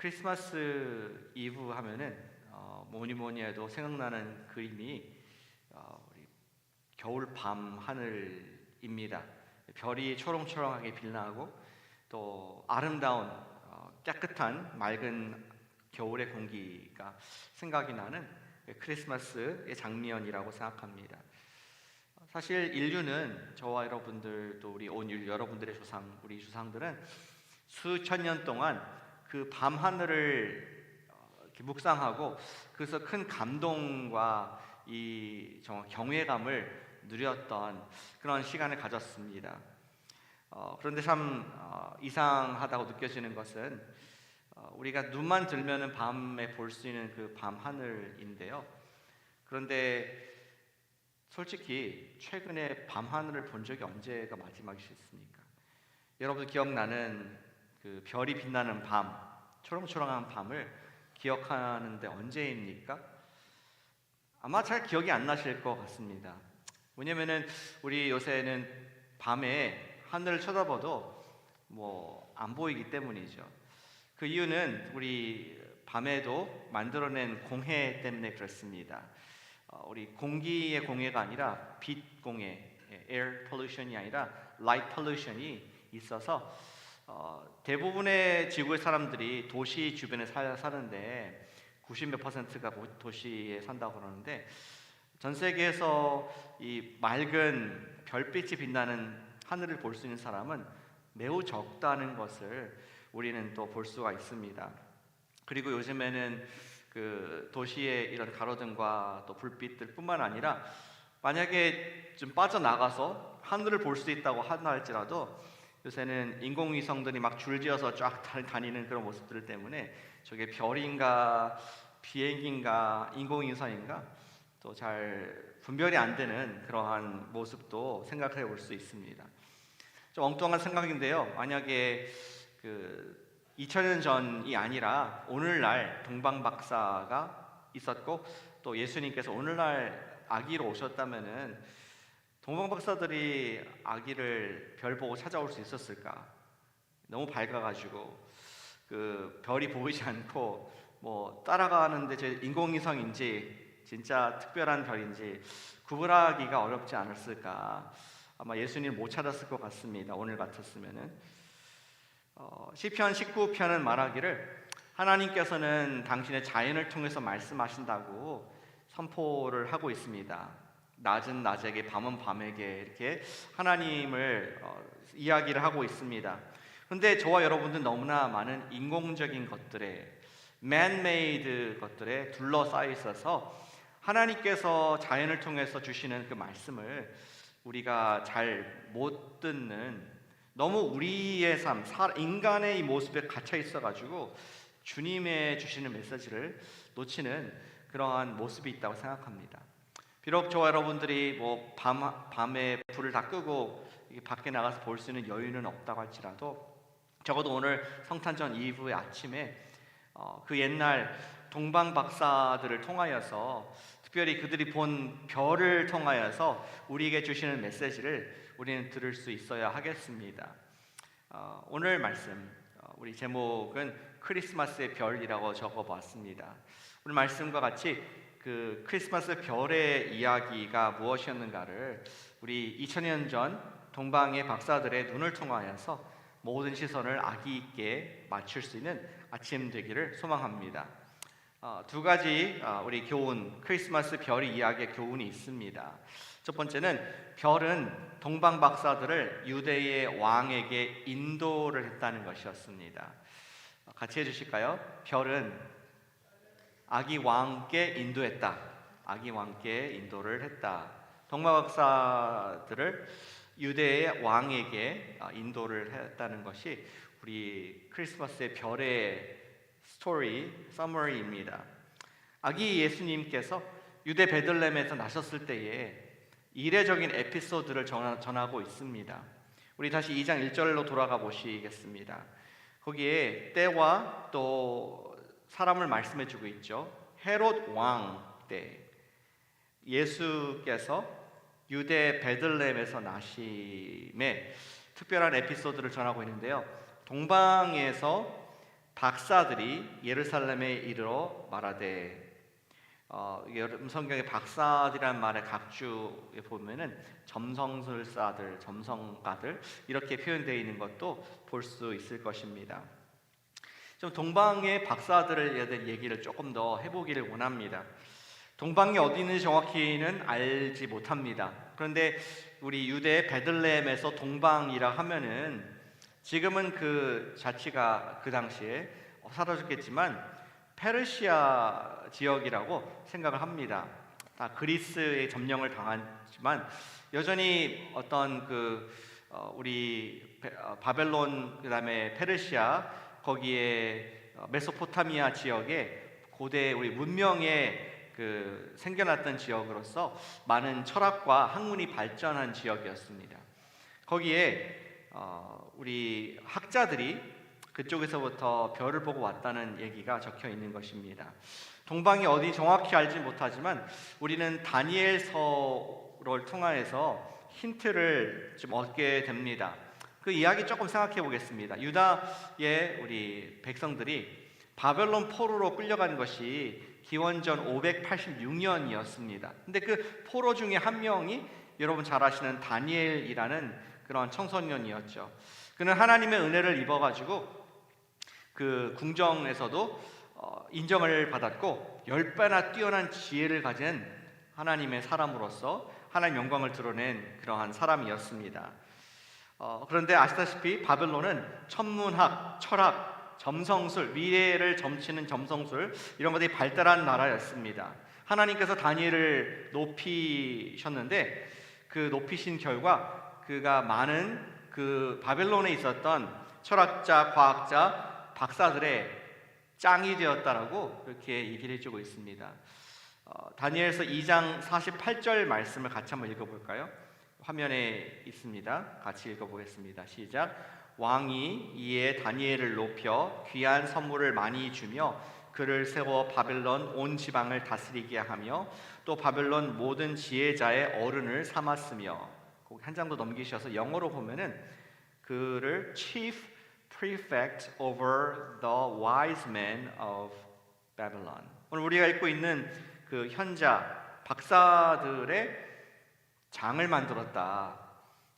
크리스마스 이브 하면은 뭐니 뭐니 해도 생각나는 그림이 우리 겨울 밤 하늘입니다. 별이 초롱초롱하게 빛나고 또 아름다운 깨끗한 맑은 겨울의 공기가 생각이 나는 크리스마스의 장면이라고 생각합니다. 사실 인류는 저와 여러분들 또 우리 온 인류 여러분들의 조상 우리 주상들은 수천 년 동안 그 밤 하늘을 이렇게 묵상하고 그래서 큰 감동과 이 정말 경외감을 누렸던 그런 시간을 가졌습니다. 그런데 참 이상하다고 느껴지는 것은 우리가 눈만 들면은 밤에 볼 수 있는 그 밤 하늘인데요. 그런데 솔직히 최근에 밤 하늘을 본 적이 언제가 마지막이셨습니까? 여러분 기억나는 그 별이 빛나는 밤, 초롱초롱한 밤을 기억하는데 언제입니까? 아마 잘 기억이 안 나실 것 같습니다. 왜냐면은 우리 요새는 밤에 하늘을 쳐다봐도 뭐 안 보이기 때문이죠. 그 이유는 우리 밤에도 만들어낸 공해 때문에 그렇습니다. 우리 공기의 공해가 아니라 빛 공해, air pollution이 아니라 light pollution이 있어서 대부분의 지구의 사람들이 도시 주변에 사는데 90몇 %가 도시에 산다고 그러는데 전 세계에서 이 맑은 별빛이 빛나는 하늘을 볼 수 있는 사람은 매우 적다는 것을 우리는 또 볼 수가 있습니다. 그리고 요즘에는 그 도시의 이런 가로등과 또 불빛들뿐만 아니라 만약에 좀 빠져나가서 하늘을 볼 수 있다고 한다 할지라도 요새는 인공위성들이 막 줄지어서 쫙 다니는 그런 모습들 때문에 저게 별인가 비행기인가 인공위성인가 또 잘 분별이 안 되는 그러한 모습도 생각해 볼 수 있습니다. 좀 엉뚱한 생각인데요. 만약에 그 2000년 전이 아니라 오늘날 동방 박사가 있었고 또 예수님께서 오늘날 아기로 오셨다면은 동방 박사들이 아기를 별 보고 찾아올 수 있었을까? 너무 밝아가지고 그 별이 보이지 않고 뭐 따라가는데 제 인공위성인지 진짜 특별한 별인지 구분하기가 어렵지 않았을까? 아마 예수님을 못 찾았을 것 같습니다. 오늘 같았으면은 시편 19편은 말하기를 하나님께서는 당신의 자연을 통해서 말씀하신다고 선포를 하고 있습니다. 낮은 낮에게 밤은 밤에게 이렇게 하나님을 이야기를 하고 있습니다. 그런데 저와 여러분들 너무나 많은 인공적인 것들에 man-made 것들에 둘러싸여 있어서 하나님께서 자연을 통해서 주시는 그 말씀을 우리가 잘 못 듣는 너무 우리의 삶, 인간의 이 모습에 갇혀 있어가지고 주님의 주시는 메시지를 놓치는 그러한 모습이 있다고 생각합니다. 비록 저와 여러분들이 뭐 밤에 불을 다 끄고 밖에 나가서 볼 수 있는 여유는 없다고 할지라도 적어도 오늘 성탄절 이후의 아침에 그 옛날 동방 박사들을 통하여서 특별히 그들이 본 별을 통하여서 우리에게 주시는 메시지를 우리는 들을 수 있어야 하겠습니다. 오늘 말씀 우리 제목은 크리스마스의 별이라고 적어봤습니다. 오늘 말씀과 같이 그 크리스마스 별의 이야기가 무엇이었는가를 우리 2000년 전 동방의 박사들의 눈을 통하여서 모든 시선을 아기 있게 맞출 수 있는 아침 되기를 소망합니다. 두 가지 우리 교훈, 크리스마스 별의 이야기의 교훈이 있습니다. 첫 번째는 별은 동방 박사들을 유대의 왕에게 인도를 했다는 것이었습니다. 같이 해주실까요? 별은 아기 왕께 인도했다. 아기 왕께 인도를 했다. 동방 박사들을 유대의 왕에게 인도를 했다는 것이 우리 크리스마스의 별의 스토리, 서머리입니다. 아기 예수님께서 유대 베들레헴에서 나셨을 때에 이례적인 에피소드를 전하고 있습니다. 우리 다시 2장 1절로 돌아가 보시겠습니다. 거기에 때와 또 사람을 말씀해 주고 있죠. 헤롯 왕 때 예수께서 유대 베들레헴에서 나심의 특별한 에피소드를 전하고 있는데요. 동방에서 박사들이 예루살렘에 이르러 말하되, 여러분 성경에 박사들이란 말의 각주에 보면은 점성술사들, 점성가들 이렇게 표현되어 있는 것도 볼 수 있을 것입니다. 좀 동방의 박사들에 대한 얘기를 조금 더 해보기를 원합니다. 동방이 어디 있는지 정확히는 알지 못합니다. 그런데 우리 유대 베들레헴에서 동방이라 하면은 지금은 그 자치가 그 당시에 사라졌겠지만 페르시아 지역이라고 생각을 합니다. 다 그리스의 점령을 당했지만 여전히 어떤 우리 바벨론, 그다음에 페르시아, 거기에 메소포타미아 지역에 고대 우리 문명의 생겨났던 지역으로서 많은 철학과 학문이 발전한 지역이었습니다. 거기에 우리 학자들이 그쪽에서부터 별을 보고 왔다는 얘기가 적혀 있는 것입니다. 동방이 어디 정확히 알지 못하지만 우리는 다니엘서를 통하여서 힌트를 좀 얻게 됩니다. 그 이야기 조금 생각해 보겠습니다. 유다의 우리 백성들이 바벨론 포로로 끌려간 것이 기원전 586년이었습니다. 근데 그 포로 중에 한 명이 여러분 잘 아시는 다니엘이라는 그런 청소년이었죠. 그는 하나님의 은혜를 입어가지고 그 궁정에서도 인정을 받았고 10배나 뛰어난 지혜를 가진 하나님의 사람으로서 하나님의 영광을 드러낸 그러한 사람이었습니다. 그런데 아시다시피 바벨론은 천문학, 철학, 점성술, 미래를 점치는 점성술 이런 것들이 발달한 나라였습니다. 하나님께서 다니엘을 높이셨는데 그 높이신 결과 그가 많은 그 바벨론에 있었던 철학자, 과학자, 박사들의 짱이 되었다라고 그렇게 얘기를 해주고 있습니다. 다니엘서 2장 48절 말씀을 같이 한번 읽어볼까요? 화면에 있습니다. 같이 읽어보겠습니다. 시작. 왕이 이에 다니엘을 높여 귀한 선물을 많이 주며 그를 세워 바벨론 온 지방을 다스리게 하며 또 바벨론 모든 지혜자의 어른을 삼았으며, 거기 한 장 더 넘기셔서 영어로 보면은 그를 Chief Prefect over the wise men of Babylon. 오늘 우리가 읽고 있는 그 현자 박사들의 장을 만들었다.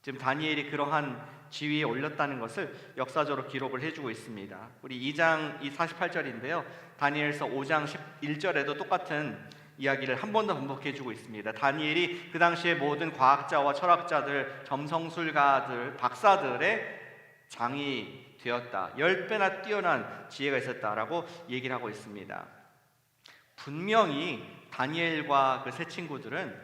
지금 다니엘이 그러한 지위에 올렸다는 것을 역사적으로 기록을 해주고 있습니다. 우리 2장 48절인데요. 다니엘서 5장 11절에도 똑같은 이야기를 한 번 더 반복해주고 있습니다. 다니엘이 그 당시에 모든 과학자와 철학자들, 점성술가들, 박사들의 장이 되었다. 10배나 뛰어난 지혜가 있었다라고 얘기를 하고 있습니다. 분명히 다니엘과 그 세 친구들은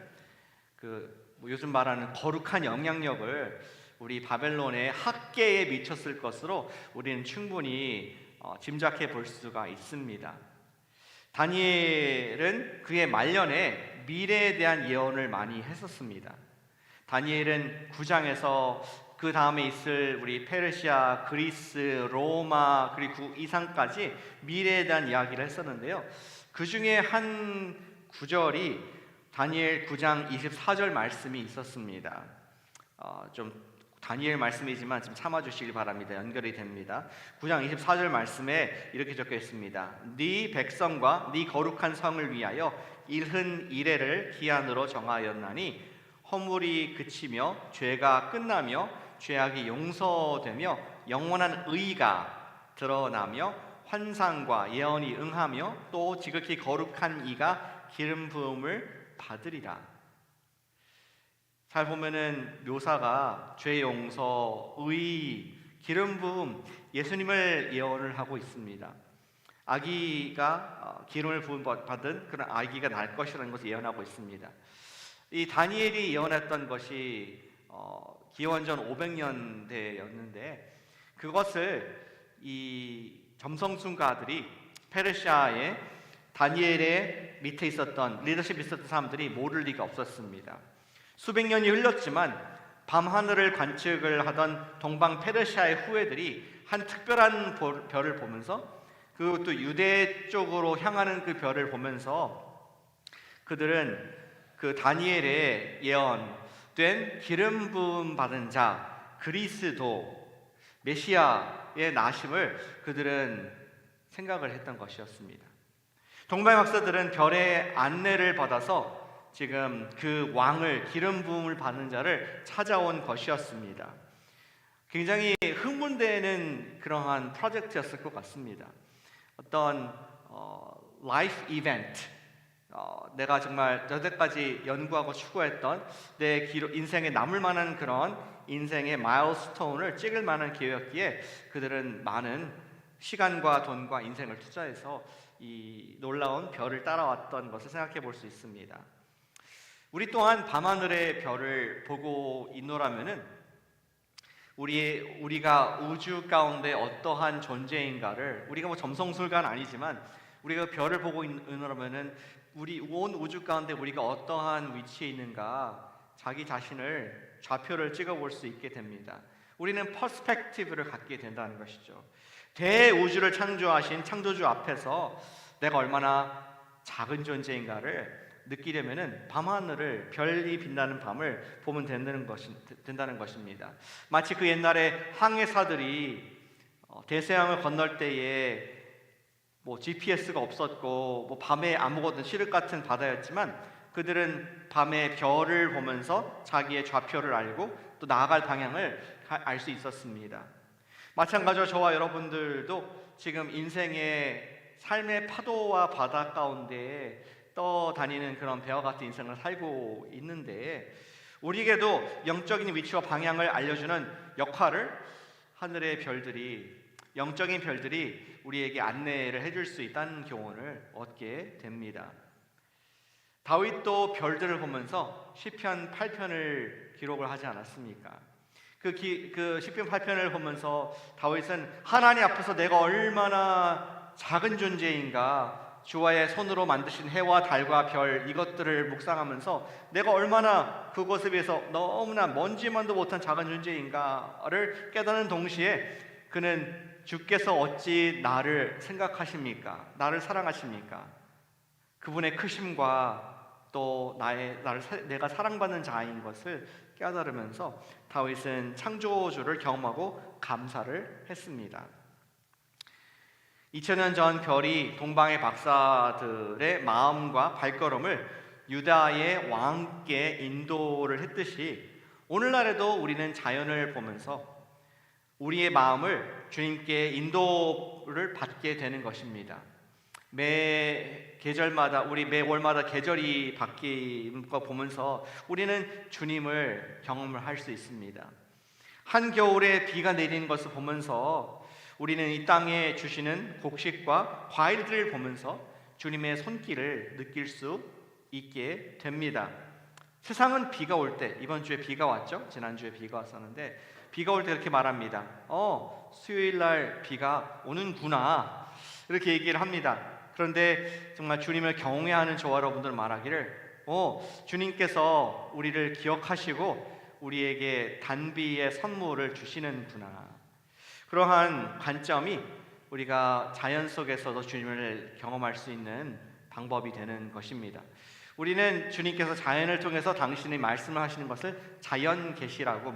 요즘 말하는 거룩한 영향력을 우리 바벨론의 학계에 미쳤을 것으로 우리는 충분히 짐작해 볼 수가 있습니다. 다니엘은 그의 말년에 미래에 대한 예언을 많이 했었습니다. 다니엘은 9장에서 그 다음에 있을 우리 페르시아, 그리스, 로마 그리고 이상까지 미래에 대한 이야기를 했었는데요. 그 중에 한 구절이 다니엘 9장 24절 말씀이 있었습니다. 좀 다니엘 말씀이지만 좀 참아주시길 바랍니다. 연결이 됩니다. 9장 24절 말씀에 이렇게 적혀 있습니다. 네 백성과 네 거룩한 성을 위하여 일흔 이레를 기한으로 정하였나니 허물이 그치며 죄가 끝나며 죄악이 용서되며 영원한 의가 드러나며 환상과 예언이 응하며 또 지극히 거룩한 이가 기름 부음을 받으리라. 잘 보면은 묘사가 죄 용서, 의, 기름 부음, 예수님을 예언을 하고 있습니다. 아기가 기름을 부음 받은 그런 아기가 날 것이라는 것을 예언하고 있습니다. 이 다니엘이 예언했던 것이 기원전 500년대였는데 그것을 이 점성술가들이 페르시아의 다니엘의 밑에 있었던 리더십이 있었던 사람들이 모를 리가 없었습니다. 수백 년이 흘렀지만 밤하늘을 관측을 하던 동방 페르시아의 후예들이 한 특별한 별을 보면서 그것도 유대 쪽으로 향하는 그 별을 보면서 그들은 그 다니엘의 예언된 기름 부음 받은 자 그리스도 메시아의 나심을 그들은 생각을 했던 것이었습니다. 동방의 박사들은 별의 안내를 받아서 지금 그 왕을, 기름 부음을 받는 자를 찾아온 것이었습니다. 굉장히 흥분되는 그러한 프로젝트였을 것 같습니다. 어떤 라이프 이벤트, 내가 정말 여태까지 연구하고 추구했던 내 인생에 남을 만한 그런 인생의 마일스톤을 찍을 만한 기회였기에 그들은 많은 시간과 돈과 인생을 투자해서 이 놀라운 별을 따라왔던 것을 생각해 볼 수 있습니다. 우리 또한 밤하늘의 별을 보고 있노라면은 우리가 우주 가운데 어떠한 존재인가를, 우리가 뭐 점성술가는 아니지만 우리가 별을 보고 있노라면은 우리 온 우주 가운데 우리가 어떠한 위치에 있는가 자기 자신을 좌표를 찍어볼 수 있게 됩니다. 우리는 퍼스펙티브를 갖게 된다는 것이죠. 대우주를 창조하신 창조주 앞에서 내가 얼마나 작은 존재인가를 느끼려면은 밤하늘을, 별이 빛나는 밤을 보면 된다는 것입니다. 마치 그 옛날에 항해사들이 대서양을 건널 때에 뭐 GPS가 없었고 뭐 밤에 아무것도 시륵 같은 바다였지만 그들은 밤에 별을 보면서 자기의 좌표를 알고 또 나아갈 방향을 알 수 있었습니다. 마찬가지로 저와 여러분들도 지금 인생의 삶의 파도와 바다 가운데 떠다니는 그런 배와 같은 인생을 살고 있는데, 우리에게도 영적인 위치와 방향을 알려주는 역할을 하늘의 별들이, 영적인 별들이 우리에게 안내를 해줄 수 있다는 교훈을 얻게 됩니다. 다윗도 별들을 보면서 시편 8편을 기록을 하지 않았습니까? 그 시편 8편을 보면서 다윗은 하나님 앞에서 내가 얼마나 작은 존재인가, 주와의 손으로 만드신 해와 달과 별 이것들을 묵상하면서 내가 얼마나 그것에 비해서 너무나 먼지만도 못한 작은 존재인가를 깨닫는 동시에 그는 주께서 어찌 나를 생각하십니까? 나를 사랑하십니까? 그분의 크심과 또 내가 사랑받는 자인 것을 깨달으면서 다윗은 창조주를 경험하고 감사를 했습니다. 2000년 전 별이 동방의 박사들의 마음과 발걸음을 유다의 왕께 인도를 했듯이 오늘날에도 우리는 자연을 보면서 우리의 마음을 주님께 인도를 받게 되는 것입니다. 매 월마다 계절이 바뀌는 거 보면서 우리는 주님을 경험을 할 수 있습니다. 한겨울에 비가 내리는 것을 보면서 우리는 이 땅에 주시는 곡식과 과일들을 보면서 주님의 손길을 느낄 수 있게 됩니다. 세상은 비가 올 때, 이번 주에 비가 왔죠? 지난주에 비가 왔었는데 비가 올 때 이렇게 말합니다. 수요일 날 비가 오는구나, 이렇게 얘기를 합니다. 그런데 정말 주님을 경외하는 저와 여러분들 말하기를 주님께서 우리를 기억하시고 우리에게 단비의 선물을 주시는구나, 그러한 관점이 우리가 자연 속에서도 주님을 경험할 수 있는 방법이 되는 것입니다. 우리는 주님께서 자연을 통해서 당신의 말씀을 하시는 것을 자연 계시라고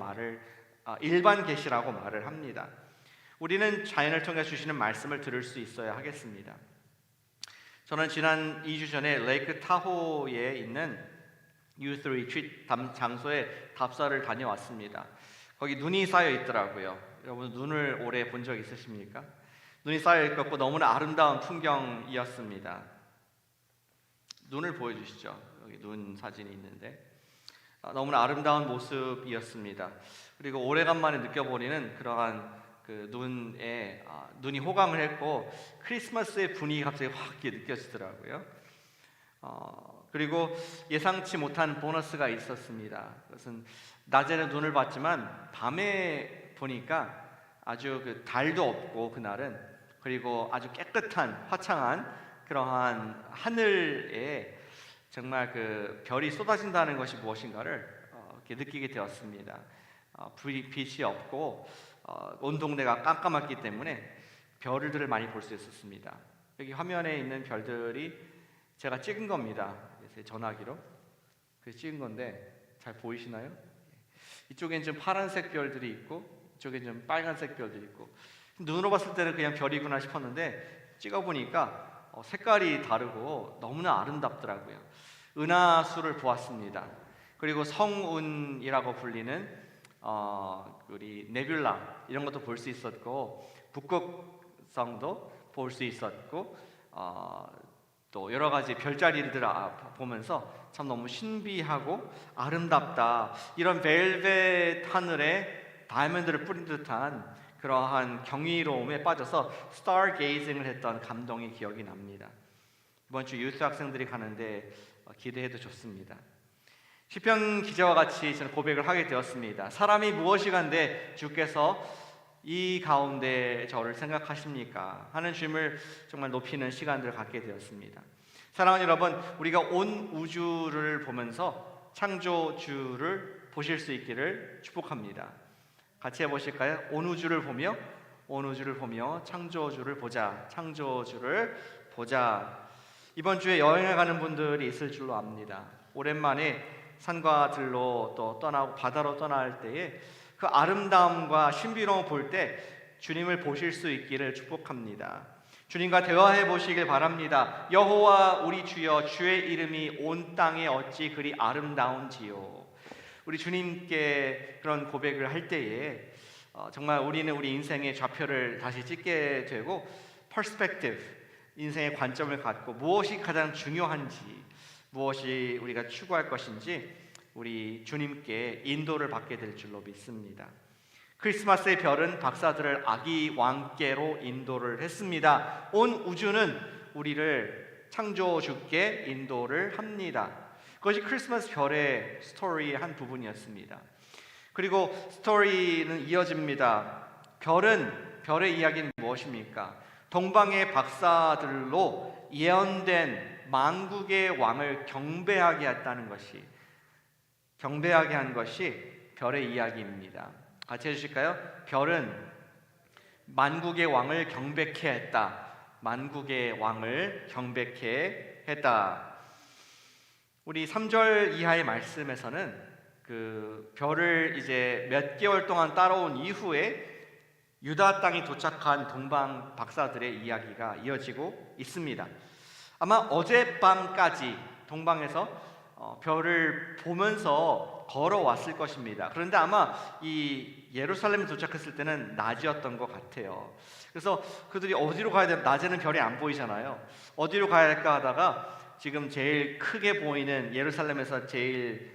일반 계시라고 말을 합니다. 우리는 자연을 통해 주시는 말씀을 들을 수 있어야 하겠습니다. 저는 지난 2주 전에 레이크 타호에 있는 유스 리트리트 장소에 답사를 다녀왔습니다. 거기 눈이 쌓여 있더라고요. 여러분 눈을 올해 본 적 있으십니까? 눈이 쌓여 있고 너무나 아름다운 풍경이었습니다. 눈을 보여주시죠. 여기 눈 사진이 있는데 너무나 아름다운 모습이었습니다. 그리고 오래간만에 느껴보는 그러한 그 눈이 호강을 했고 크리스마스의 분위기가 갑자기 확 느껴지더라고요. 그리고 예상치 못한 보너스가 있었습니다. 그것은 낮에는 눈을 봤지만 밤에 보니까 아주 그 달도 없고 그날은, 그리고 아주 깨끗한 화창한 그러한 하늘에 정말 그 별이 쏟아진다는 것이 무엇인가를 이렇게 느끼게 되었습니다. 빛이 없고 온 동네가 깜깜했기 때문에 별들을 많이 볼 수 있었습니다. 여기 화면에 있는 별들이 제가 찍은 겁니다. 제 전화기로 그래서 찍은 건데 잘 보이시나요? 이쪽엔 좀 파란색 별들이 있고 이쪽엔 좀 빨간색 별들이 있고 눈으로 봤을 때는 그냥 별이구나 싶었는데 찍어보니까 색깔이 다르고 너무나 아름답더라고요. 은하수를 보았습니다. 그리고 성운이라고 불리는 우리 네뷸라 이런 것도 볼 수 있었고, 북극성도 볼 수 있었고, 또 여러 가지 별자리들 보면서 참 너무 신비하고 아름답다. 이런 벨벳 하늘에 다이아몬드를 뿌린 듯한 그러한 경이로움에 빠져서 스타게이징을 했던 감동의 기억이 납니다. 이번 주 유스 학생들이 가는데 기대해도 좋습니다. 시편 기자와 같이 저는 고백을 하게 되었습니다. 사람이 무엇이간데 주께서 이 가운데 저를 생각하십니까? 하는 주님을 정말 높이는 시간들을 갖게 되었습니다. 사랑하는 여러분, 우리가 온 우주를 보면서 창조주를 보실 수 있기를 축복합니다. 같이 해보실까요? 온 우주를 보며 창조주를 보자. 창조주를 보자. 이번 주에 여행을 가는 분들이 있을 줄로 압니다. 오랜만에 산과 들로 또 떠나고 바다로 떠날 때에 그 아름다움과 신비로움을 볼 때 주님을 보실 수 있기를 축복합니다. 주님과 대화해 보시길 바랍니다. 여호와 우리 주여, 주의 이름이 온 땅에 어찌 그리 아름다운지요. 우리 주님께 그런 고백을 할 때에 정말 우리는 우리 인생의 좌표를 다시 찍게 되고, 퍼스펙티브, 인생의 관점을 갖고 무엇이 가장 중요한지, 무엇이 우리가 추구할 것인지 우리 주님께 인도를 받게 될 줄로 믿습니다. 크리스마스의 별은 박사들을 아기 왕께로 인도를 했습니다. 온 우주는 우리를 창조주께 인도를 합니다. 그것이 크리스마스 별의 스토리의 한 부분이었습니다. 그리고 스토리는 이어집니다. 별의 이야기는 무엇입니까? 동방의 박사들로 예언된 만국의 왕을 경배하게 한 것이 별의 이야기입니다. 같이 해주실까요? 별은 만국의 왕을 경배케 했다. 만국의 왕을 경배케 했다. 우리 3절 이하의 말씀에서는 그 별을 이제 몇 개월 동안 따라온 이후에 유다 땅에 도착한 동방 박사들의 이야기가 이어지고 있습니다. 아마 어젯밤까지 동방에서 별을 보면서 걸어왔을 것입니다. 그런데 아마 이 예루살렘에 도착했을 때는 낮이었던 것 같아요. 그래서 그들이 어디로 가야 되나, 낮에는 별이 안 보이잖아요. 어디로 가야 할까 하다가 지금 제일 크게 보이는 예루살렘에서 제일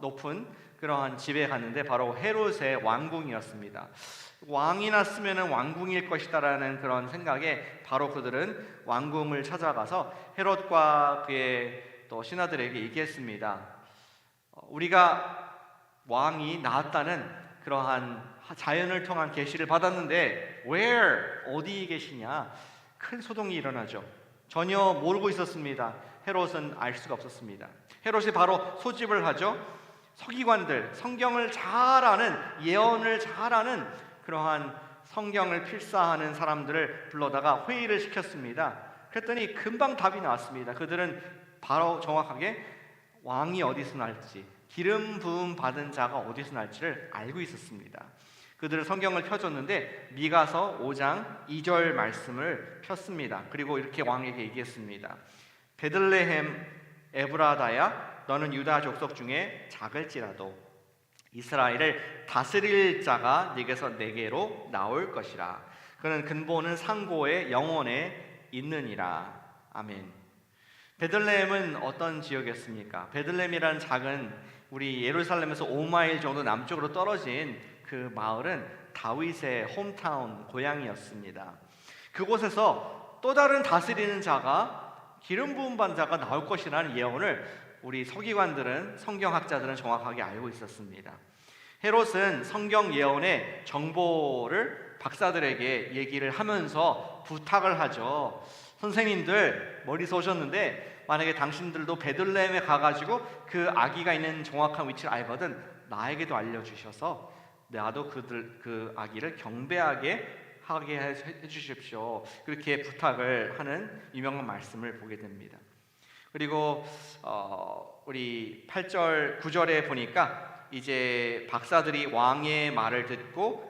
높은 그러한 집에 갔는데 바로 헤롯의 왕궁이었습니다. 왕이 났으면 왕궁일 것이다라는 그런 생각에 바로 그들은 왕궁을 찾아가서 헤롯과 그의 또 신하들에게 얘기했습니다. 우리가 왕이 나왔다는 그러한 자연을 통한 계시를 받았는데 where, 어디 계시냐? 큰 소동이 일어나죠. 전혀 모르고 있었습니다. 헤롯은 알 수가 없었습니다. 헤롯이 바로 소집을 하죠. 서기관들, 성경을 잘 아는, 예언을 잘 아는 그러한 성경을 필사하는 사람들을 불러다가 회의를 시켰습니다. 그랬더니 금방 답이 나왔습니다. 그들은 바로 정확하게 왕이 어디서 날지, 기름 부음 받은 자가 어디서 날지를 알고 있었습니다. 그들은 성경을 펴줬는데 미가서 5장 2절 말씀을 폈습니다. 그리고 이렇게 왕에게 얘기했습니다. 베들레헴 에브라다야, 너는 유다 족속 중에 작을지라도 이스라엘을 다스릴 자가 네게서 내게로 나올 것이라. 그는 근본은 상고의 영원에 있느니라. 아멘. 베들레헴은 어떤 지역이었습니까? 베들레헴이라는 작은 우리 예루살렘에서 5마일 정도 남쪽으로 떨어진 그 마을은 다윗의 홈타운, 고향이었습니다. 그곳에서 또 다른 다스리는 자가, 기름 부음 받은 자가 나올 것이라는 예언을 우리 서기관들은, 성경학자들은 정확하게 알고 있었습니다. 헤롯은 성경 예언의 정보를 박사들에게 얘기를 하면서 부탁을 하죠. 선생님들, 멀리서 오셨는데 만약에 당신들도 베들레헴에 가가지고 그 아기가 있는 정확한 위치를 알거든 나에게도 알려주셔서 나도 그 아기를 경배하게 하게 해주십시오. 그렇게 부탁을 하는 유명한 말씀을 보게 됩니다. 그리고 우리 8절, 9절에 보니까 이제 박사들이 왕의 말을 듣고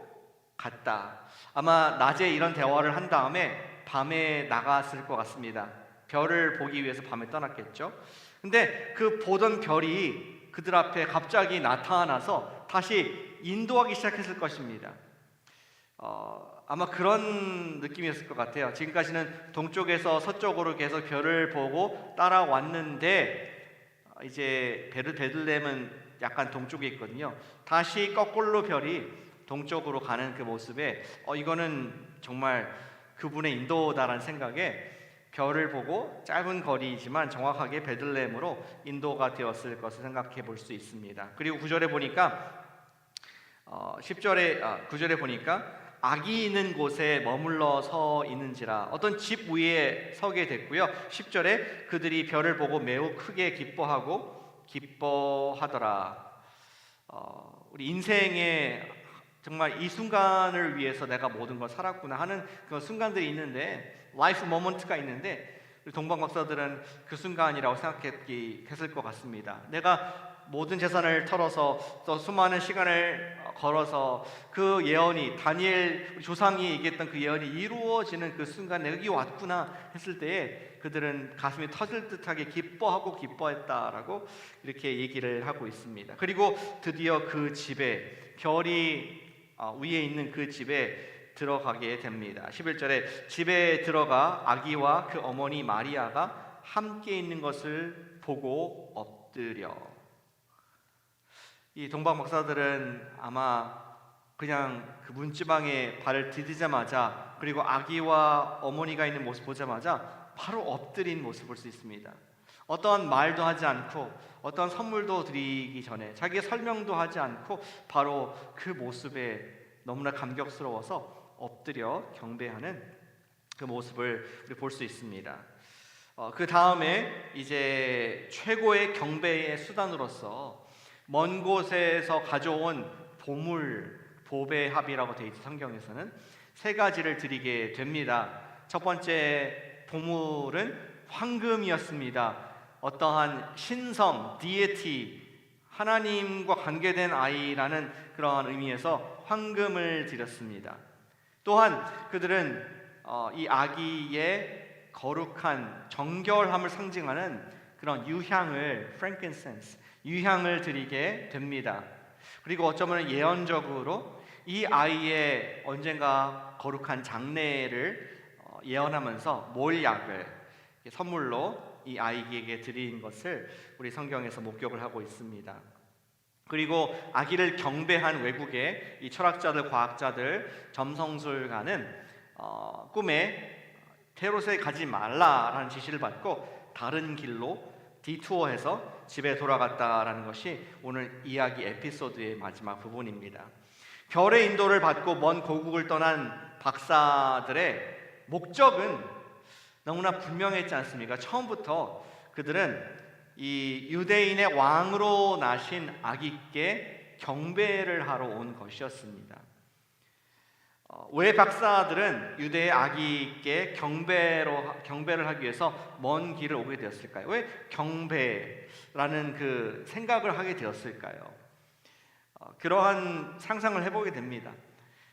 갔다. 아마 낮에 이런 대화를 한 다음에 밤에 나갔을 것 같습니다. 별을 보기 위해서 밤에 떠났겠죠. 근데 그 보던 별이 그들 앞에 갑자기 나타나서 다시 인도하기 시작했을 것입니다. 아마 그런 느낌이었을 것 같아요. 지금까지는 동쪽에서 서쪽으로 계속 별을 보고 따라왔는데 이제 베들레헴은 약간 동쪽에 있거든요. 다시 거꾸로 별이 동쪽으로 가는 그 모습에 이거는 정말 그분의 인도다라는 생각에 별을 보고 짧은 거리이지만 정확하게 베들레헴으로 인도가 되었을 것을 생각해 볼 수 있습니다. 그리고 9절에 보니까 9절에 보니까 악이 있는 곳에 머물러 서 있는지라, 어떤 집 위에 서게 됐고요. 10절에 그들이 별을 보고 매우 크게 기뻐하더라. 우리 인생에 정말 이 순간을 위해서 내가 모든 걸 살았구나 하는 그런 순간들이 있는데, 라이프 모먼트가 있는데, 우리 동방 박사들은 그 순간이라고 생각했을 것 같습니다. 내가 모든 재산을 털어서 또 수많은 시간을 걸어서 그 예언이, 다니엘 조상이 얘기했던 그 예언이 이루어지는 그 순간 내가 여기 왔구나 했을 때에 그들은 가슴이 터질 듯하게 기뻐했다라고 이렇게 얘기를 하고 있습니다. 그리고 드디어 그 집에, 별이 위에 있는 그 집에 들어가게 됩니다. 11절에 집에 들어가 아기와 그 어머니 마리아가 함께 있는 것을 보고 엎드려. 이 동방 박사들은 아마 그냥 그 문지방에 발을 디디자마자, 그리고 아기와 어머니가 있는 모습 보자마자 바로 엎드린 모습을 볼 수 있습니다. 어떤 말도 하지 않고 어떤 선물도 드리기 전에 자기의 설명도 하지 않고 바로 그 모습에 너무나 감격스러워서 엎드려 경배하는 그 모습을 볼 수 있습니다. 그 다음에 이제 최고의 경배의 수단으로서 먼 곳에서 가져온 보배합이라고 되어 있죠. 성경에서는 세 가지를 드리게 됩니다. 첫 번째 보물은 황금이었습니다. 어떠한 신성, 디에티, 하나님과 관계된 아이라는 그러한 의미에서 황금을 드렸습니다. 또한 그들은 이 아기의 거룩한 정결함을 상징하는 그런 유향을, frankincense, 유향을 드리게 됩니다. 그리고 어쩌면 예언적으로 이 아이의 언젠가 거룩한 장래를 예언하면서 몰약을 선물로 이 아이에게 드린 것을 우리 성경에서 목격을 하고 있습니다. 그리고 아기를 경배한 외국의 이 철학자들, 과학자들, 점성술가는 꿈에 테롯에 가지 말라라는 지시를 받고 다른 길로 디투어해서 집에 돌아갔다라는 것이 오늘 이야기 에피소드의 마지막 부분입니다. 별의 인도를 받고 먼 고국을 떠난 박사들의 목적은 너무나 분명했지 않습니까? 처음부터 그들은 이 유대인의 왕으로 나신 아기께 경배를 하러 온 것이었습니다. 왜 박사들은 유대의 아기께 경배를 하기 위해서 먼 길을 오게 되었을까요? 왜 경배라는 그 생각을 하게 되었을까요? 그러한 상상을 해보게 됩니다.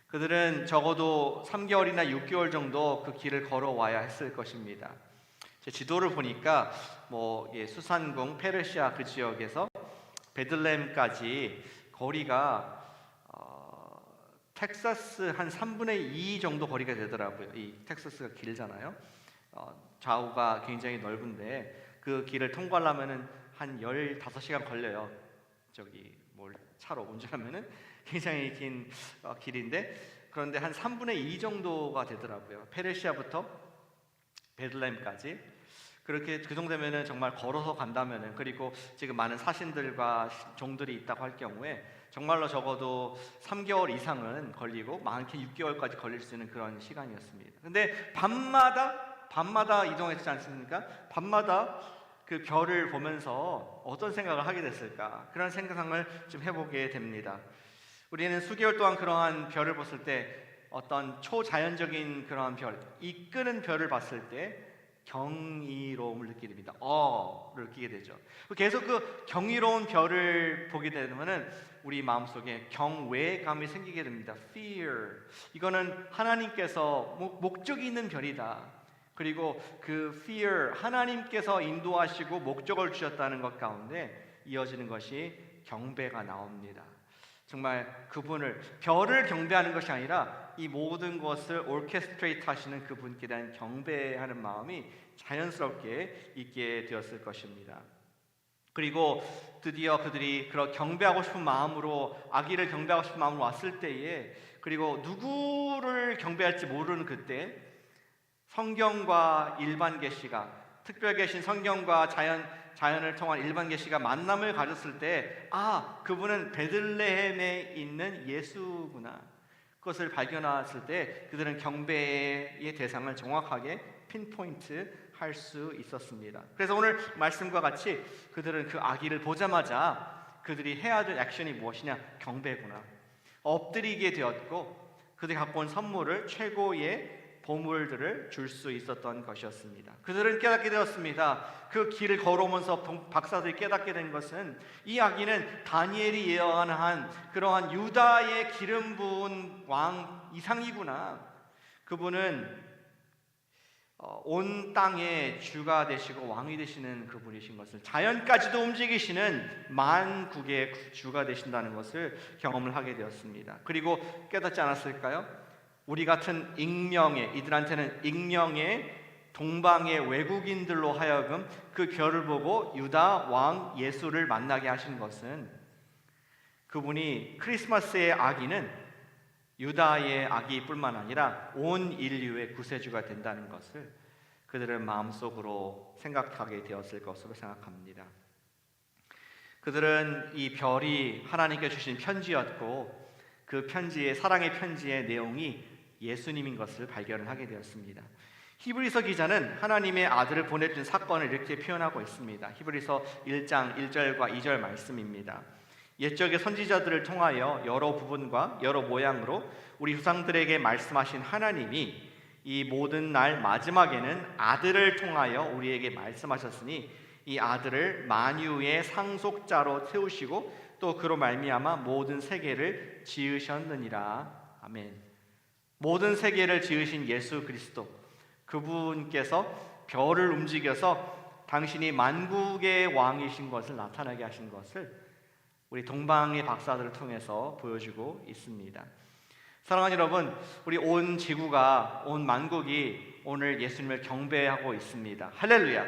그들은 적어도 3개월이나 6개월 정도 그 길을 걸어와야 했을 것입니다. 제 지도를 보니까 수산궁, 페르시아 그 지역에서 베들레헴까지 거리가 텍사스 한 3분의 2 정도 거리가 되더라고요. 이 텍사스가 길잖아요. 좌우가 굉장히 넓은데 그 길을 통과하려면은 한 15시간 걸려요. 차로 운전하면은 굉장히 긴 길인데, 그런데 한 3분의 2 정도가 되더라고요. 페르시아부터 베들레헴까지. 그렇게 그 정도면은 정말 걸어서 간다면은, 그리고 지금 많은 사신들과 종들이 있다고 할 경우에 정말로 적어도 3개월 이상은 걸리고 많게 6개월까지 걸릴 수 있는 그런 시간이었습니다. 근데 밤마다 이동했지 않습니까? 밤마다 그 별을 보면서 어떤 생각을 하게 됐을까? 그런 생각을 좀 해보게 됩니다. 우리는 수개월 동안 그러한 별을 봤을 때 어떤 초자연적인 그러한 별, 이끄는 별을 봤을 때 경이로움을 느끼게 됩니다. 어를 느끼게 되죠. 계속 그 경이로운 별을 보게 되면은 우리 마음속에 경외감이 생기게 됩니다. Fear. 이거는 하나님께서 목적이 있는 별이다. 그리고 그 fear, 하나님께서 인도하시고 목적을 주셨다는 것 가운데 이어지는 것이 경배가 나옵니다. 정말 그분을, 별을 경배하는 것이 아니라 이 모든 것을 오케스트레이트 하시는 그분께 대한 경배하는 마음이 자연스럽게 있게 되었을 것입니다. 그리고 드디어 그들이 그런 경배하고 싶은 마음으로, 아기를 경배하고 싶은 마음으로 왔을 때에, 그리고 누구를 경배할지 모르는 그때 성경과 일반 계시가, 특별 계신 성경과 자연을 통한 일반 계시가 만남을 가졌을 때, 아, 그분은 베들레헴에 있는 예수구나, 그것을 발견했을 때 그들은 경배의 대상을 정확하게 핀포인트 할 수 있었습니다. 그래서 오늘 말씀과 같이 그들은 그 아기를 보자마자 그들이 해야 될 액션이 무엇이냐? 경배구나. 엎드리게 되었고, 그들이 갖고 온 선물을, 최고의 보물들을 줄 수 있었던 것이었습니다. 그들은 깨닫게 되었습니다. 그 길을 걸어오면서 박사들이 깨닫게 된 것은 이 아기는 다니엘이 예언한 그러한 유다의 기름 부은 왕 이상이구나. 그분은 온 땅의 주가 되시고 왕이 되시는 그분이신 것을, 자연까지도 움직이시는 만국의 주가 되신다는 것을 경험을 하게 되었습니다. 그리고 깨닫지 않았을까요? 우리 같은 익명의, 이들한테는 익명의 동방의 외국인들로 하여금 그 별을 보고 유다 왕 예수를 만나게 하신 것은, 그분이 크리스마스의 아기는 유다의 아기뿐만 아니라 온 인류의 구세주가 된다는 것을 그들은 마음속으로 생각하게 되었을 것으로 생각합니다. 그들은 이 별이 하나님께 주신 편지였고, 그 편지의, 사랑의 편지의 내용이 예수님인 것을 발견을 하게 되었습니다. 히브리서 기자는 하나님의 아들을 보내준 사건을 이렇게 표현하고 있습니다. 히브리서 1장 1절과 2절 말씀입니다. 옛적의 선지자들을 통하여 여러 부분과 여러 모양으로 우리 후상들에게 말씀하신 하나님이 이 모든 날 마지막에는 아들을 통하여 우리에게 말씀하셨으니 이 아들을 만유의 상속자로 세우시고 또 그로 말미암아 모든 세계를 지으셨느니라. 아멘. 모든 세계를 지으신 예수 그리스도, 그분께서 별을 움직여서 당신이 만국의 왕이신 것을 나타나게 하신 것을 우리 동방의 박사들을 통해서 보여주고 있습니다. 사랑하는 여러분, 우리 온 지구가, 온 만국이 오늘 예수님을 경배하고 있습니다. 할렐루야.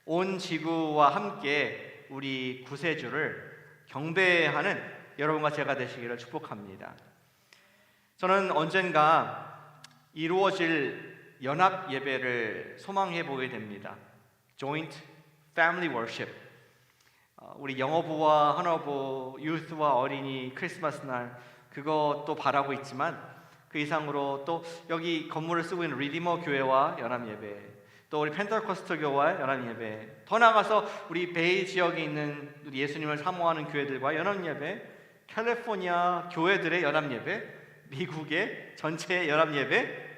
온 지구와 함께 우리 구세주를 경배하는 여러분과 제가 되시기를 축복합니다. 저는 언젠가 이루어질 연합 예배를 소망해 보게 됩니다. Joint Family Worship. 우리 영어부와 헌어부, 유스와 어린이 크리스마스 날 그것도 바라고 있지만, 그 이상으로 또 여기 건물을 쓰고 있는 리디머 교회와 연합 예배, 또 우리 펜테코스트 교회와 연합 예배, 더 나아가서 우리 베이 지역에 있는 예수님을 사모하는 교회들과 연합 예배, 캘리포니아 교회들의 연합 예배, 미국의 전체 연합 예배,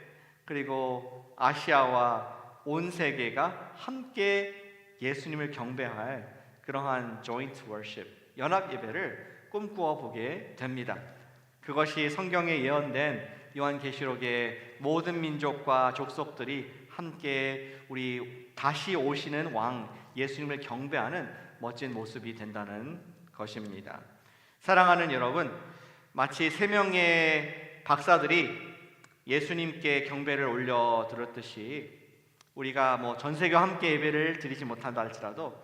그리고 아시아와 온 세계가 함께 예수님을 경배할 그러한 joint worship, 연합 예배를 꿈꾸어 보게 됩니다. 그것이 성경에 예언된 요한계시록의 모든 민족과 족속들이 함께 우리 다시 오시는 왕 예수님을 경배하는 멋진 모습이 된다는 것입니다. 사랑하는 여러분, 마치 세 명의 박사들이 예수님께 경배를 올려 드렸듯이, 우리가 전 세계와 함께 예배를 드리지 못한다 할지라도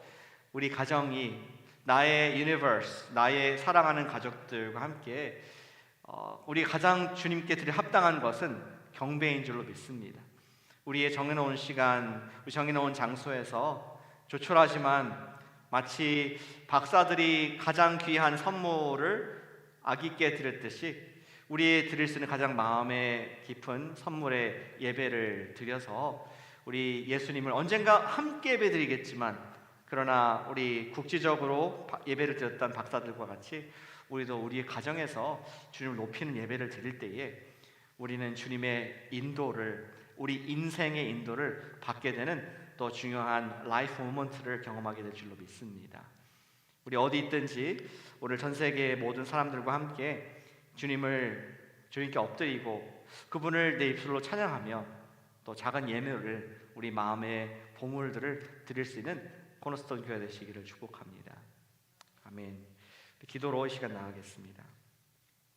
우리 가정이, 나의 유니버스, 나의 사랑하는 가족들과 함께 우리 가장 주님께 드릴 합당한 것은 경배인 줄로 믿습니다. 우리의 정해놓은 시간, 우리 정해놓은 장소에서 조촐하지만 마치 박사들이 가장 귀한 선물을 아기께 드렸듯이 우리 드릴 수 있는 가장 마음에 깊은 선물의 예배를 드려서 우리 예수님을 언젠가 함께 예배드리겠지만, 그러나 우리 국지적으로 예배를 드렸던 박사들과 같이 우리도 우리의 가정에서 주님을 높이는 예배를 드릴 때에 우리는 주님의 인도를, 우리 인생의 인도를 받게 되는 또 중요한 라이프 모먼트를 경험하게 될 줄로 믿습니다. 우리 어디 있든지 오늘 전 세계의 모든 사람들과 함께 주님께 엎드리고 그분을 내 입술로 찬양하며 또 작은 예물을 우리 마음의 보물들을 드릴 수 있는 코너스톤 교회 되시기를 축복합니다. 아멘. 기도로 이 시간 나가겠습니다.